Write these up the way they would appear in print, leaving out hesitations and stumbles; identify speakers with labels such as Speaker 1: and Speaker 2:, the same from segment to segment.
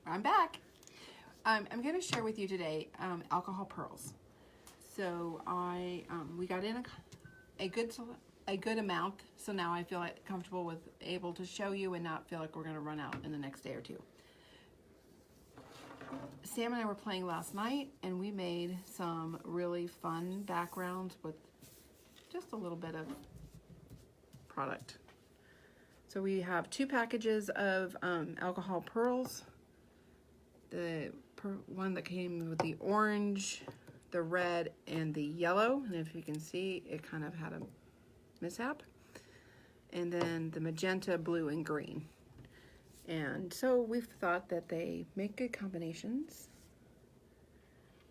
Speaker 1: I'm back. I'm going to share with you today alcohol pearls. So we got in a good amount, so now I feel comfortable with able to show you and not feel like we're going to run out in the next day or two. Sam and I were playing last night, and we made some really fun backgrounds with just a little bit of product. So we have 2 packages of alcohol pearls. The one that came with the orange, the red, and the yellow. And if you can see, it kind of had a mishap. And then the magenta, blue, and green. And so we've thought that they make good combinations.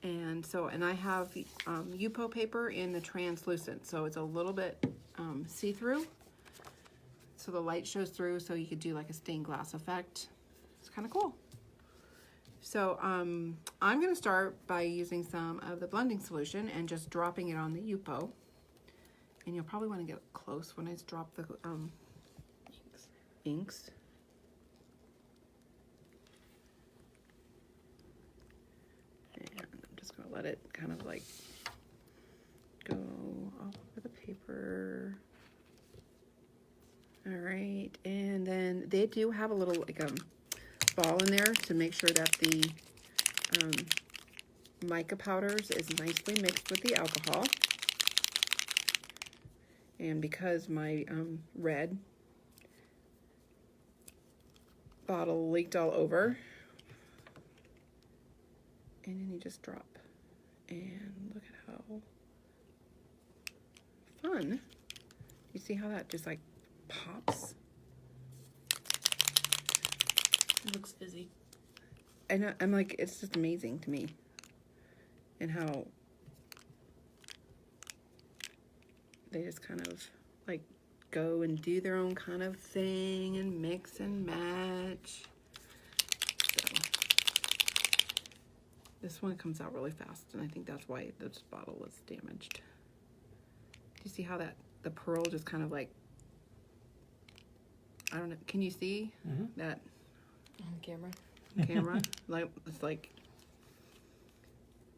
Speaker 1: And I have Yupo paper in the translucent, so it's a little bit see-through. So the light shows through, so you could do like a stained glass effect. It's kind of cool. So I'm going to start by using some of the blending solution and just dropping it on the Yupo. And you'll probably want to get close when I drop the inks. And I'm just going to let it kind of like go all over the paper. All right, and then they do have a little like ball in there to make sure that the mica powders is nicely mixed with the alcohol. And because my red bottle leaked all over, and then you just drop, and look at how fun. You see how that just like pops?
Speaker 2: It looks fizzy.
Speaker 1: I know, I'm like, it's just amazing to me. And how they just kind of like go and do their own kind of thing and mix and match. So this one comes out really fast, and I think that's why this bottle was damaged. Do you see how the pearl just kind of like, I don't know, can you see that
Speaker 2: on camera?
Speaker 1: Like, it's like,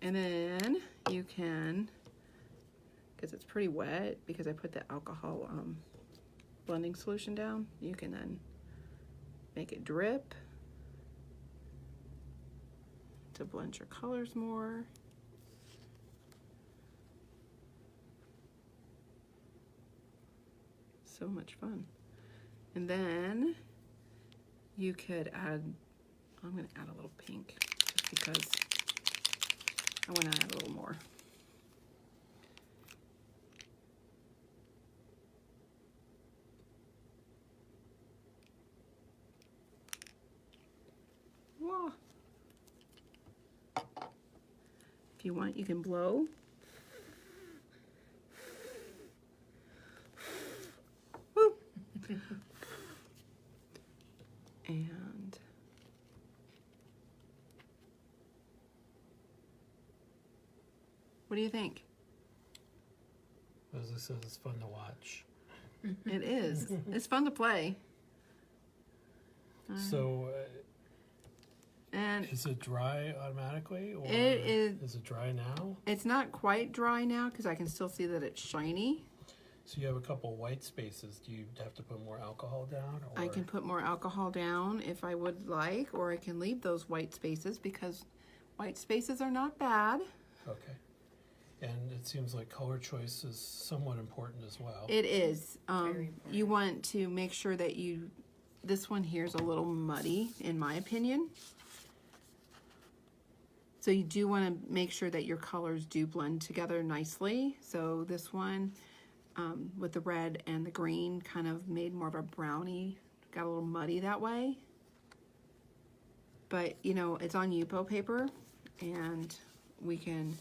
Speaker 1: and then you can, because it's pretty wet, because I put the alcohol blending solution down, you can then make it drip to blend your colors more. So much fun. And then you could add, I'm going to add a little pink just because I want to add a little more. Whoa. If you want, you can blow. Woo. And what do you think?
Speaker 3: As I said, it's fun to watch.
Speaker 1: It is. It's fun to play.
Speaker 3: So,
Speaker 1: and
Speaker 3: is it dry automatically, or is it dry now?
Speaker 1: It's not quite dry now because I can still see that it's shiny.
Speaker 3: So you have a couple white spaces. Do you have to put more alcohol down? Or?
Speaker 1: I can put more alcohol down if I would like, or I can leave those white spaces because white spaces are not bad.
Speaker 3: Okay. And it seems like color choice is somewhat important as well.
Speaker 1: It is. You want to make sure that this one here is a little muddy, in my opinion. So you do want to make sure that your colors do blend together nicely. So this one, with the red and the green, kind of made more of a brownie, got a little muddy that way. But, you know, it's on Yupo paper, and we can,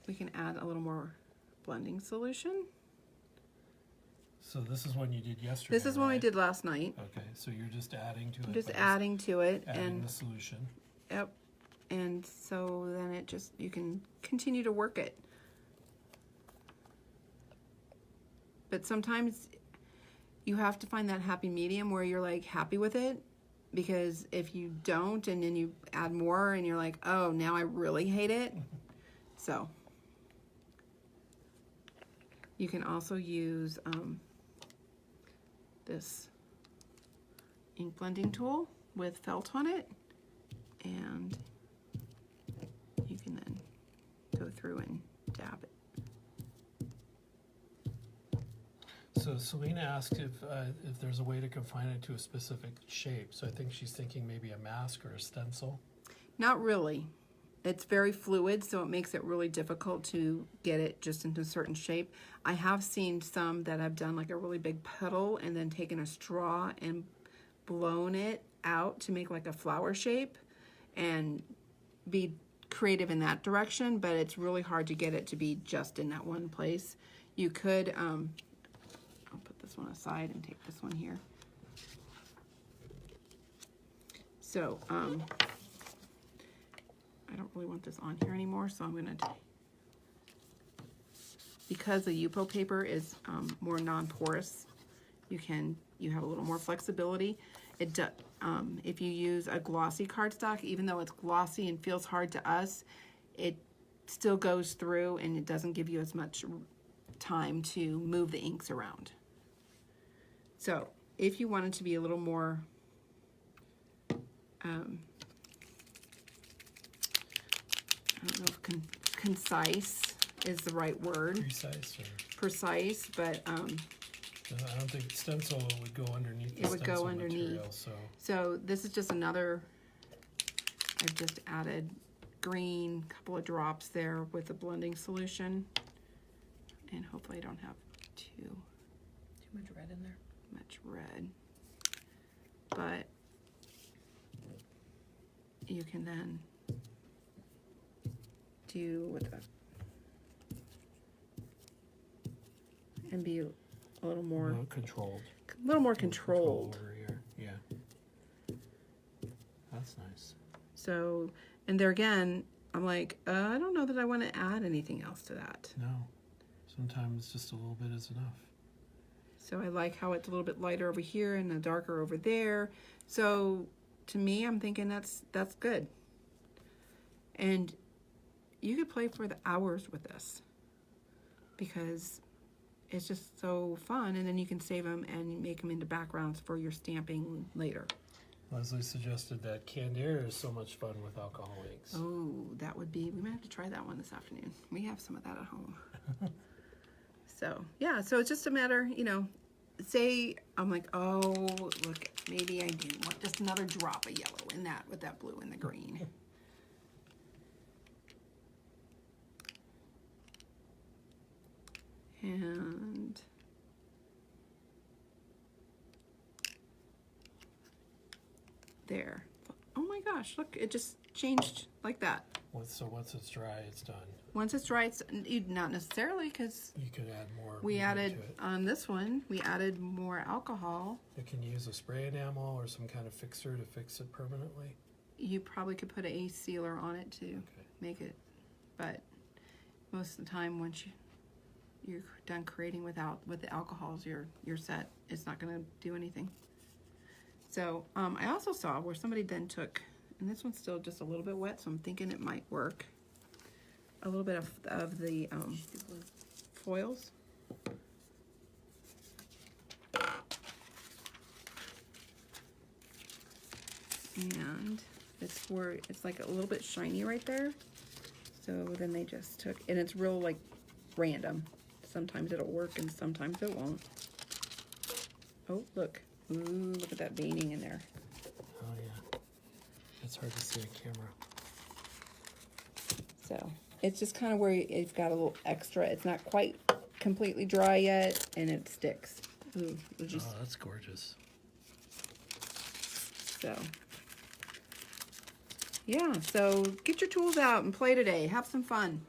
Speaker 1: we can add a little more blending solution.
Speaker 3: So this is one you did yesterday.
Speaker 1: This is one we did last night.
Speaker 3: Okay, so you're just adding to it.
Speaker 1: Just adding to it.
Speaker 3: Adding the solution.
Speaker 1: Yep. And so then it just, you can continue to work it. But sometimes you have to find that happy medium where you're like happy with it, because if you don't and then you add more and you're like, oh, now I really hate it. So you can also use this ink blending tool with felt on it, and you can then go through and dab it.
Speaker 3: So Selena asked if there's a way to confine it to a specific shape. So I think she's thinking maybe a mask or a stencil.
Speaker 1: Not really. It's very fluid, so it makes it really difficult to get it just into a certain shape. I have seen some that have done like a really big petal and then taken a straw and blown it out to make like a flower shape and be creative in that direction, but it's really hard to get it to be just in that one place. You could, I'll put this one aside and take this one here. So, I don't really want this on here anymore, so I'm going to, because the Yupo paper is more non-porous, you have a little more flexibility. If you use a glossy cardstock, even though it's glossy and feels hard to us, it still goes through and it doesn't give you as much time to move the inks around. So if you wanted to be a little more I don't know if concise is the right word. Precise, but
Speaker 3: I don't think stencil would go underneath.
Speaker 1: It would go underneath.
Speaker 3: Material,
Speaker 1: so this is just another. I've just added green, couple of drops there with the blending solution, and hopefully I don't have too
Speaker 2: much red in there.
Speaker 1: Much red, but you can then do with a and be a little more
Speaker 3: controlled.
Speaker 1: A little more controlled.
Speaker 3: Over here. Yeah, that's nice.
Speaker 1: So, and there again, I'm like, I don't know that I want to add anything else to that.
Speaker 3: No, sometimes just a little bit is enough.
Speaker 1: So I like how it's a little bit lighter over here and a darker over there. So to me, I'm thinking that's good. And you could play for the hours with this because it's just so fun, and then you can save them and make them into backgrounds for your stamping later.
Speaker 3: Leslie suggested that canned air is so much fun with alcohol inks.
Speaker 1: Oh, that would be, we might have to try that one this afternoon. We have some of that at home. So, yeah, so it's just a matter, say I'm like, oh, look, maybe I do want just another drop of yellow in that with that blue and the green. And there. Oh my gosh, look, it just changed like that.
Speaker 3: So once it's dry, it's done.
Speaker 1: Once it's dry, it's not necessarily, because
Speaker 3: you could add more.
Speaker 1: We added on this one. We added more alcohol.
Speaker 3: Can you use a spray enamel or some kind of fixer to fix it permanently?
Speaker 1: You probably could put a sealer on it to make it, but most of the time, once you're done creating with the alcohols, you're set. It's not going to do anything. So I also saw where somebody then took, and this one's still just a little bit wet, so I'm thinking it might work. A little bit of the foils. And it's where it's like a little bit shiny right there. So then they just took, and it's real like random. Sometimes it'll work and sometimes it won't. Oh, look. Ooh, look at that veining in there.
Speaker 3: Oh, yeah. It's hard to see on camera.
Speaker 1: So it's just kind of where it's got a little extra. It's not quite completely dry yet, and it sticks. Ooh,
Speaker 3: oh, that's gorgeous.
Speaker 1: So, yeah. So get your tools out and play today. Have some fun.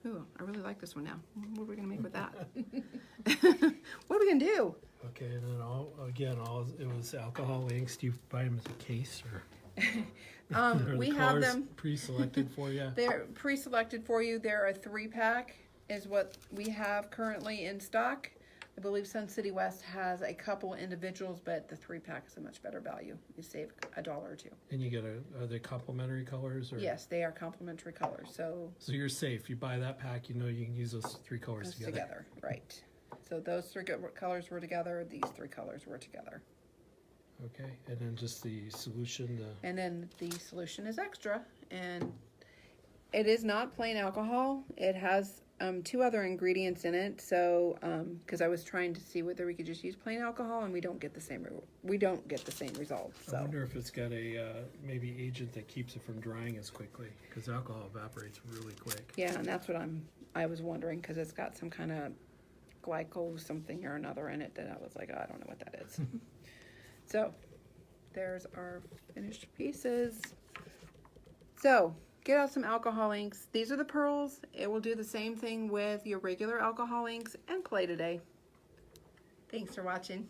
Speaker 1: Ooh, I really like this one now. What are we gonna make with that? What are we gonna do?
Speaker 3: Okay, and then it was alcohol inks. Do you buy them as a case or?
Speaker 1: We have them
Speaker 3: pre-selected for you.
Speaker 1: They're pre-selected for you. They're a 3-pack is what we have currently in stock. I believe Sun City West has a couple individuals, but the 3-pack is a much better value. You save $1 or $2.
Speaker 3: And you get are they complementary colors? Or?
Speaker 1: Yes, they are complementary colors. So
Speaker 3: you're safe. You buy that pack, you know you can use those 3 colors
Speaker 1: those
Speaker 3: together.
Speaker 1: Right. So those 3 colors were together. These 3 colors were together.
Speaker 3: Okay, and then just the solution.
Speaker 1: And then the solution is extra, and it is not plain alcohol. It has 2 other ingredients in it. So, because I was trying to see whether we could just use plain alcohol, and we don't get the same results.
Speaker 3: I
Speaker 1: So,
Speaker 3: wonder if it's got a maybe agent that keeps it from drying as quickly, because alcohol evaporates really quick.
Speaker 1: yeah, and that's what I was wondering, because it's got some kind of glycol something or another in it that I was like, oh, I don't know what that is. So, there's our finished pieces. So, get out some alcohol inks. These are the pearls. It will do the same thing with your regular alcohol inks and clay today. Thanks for watching.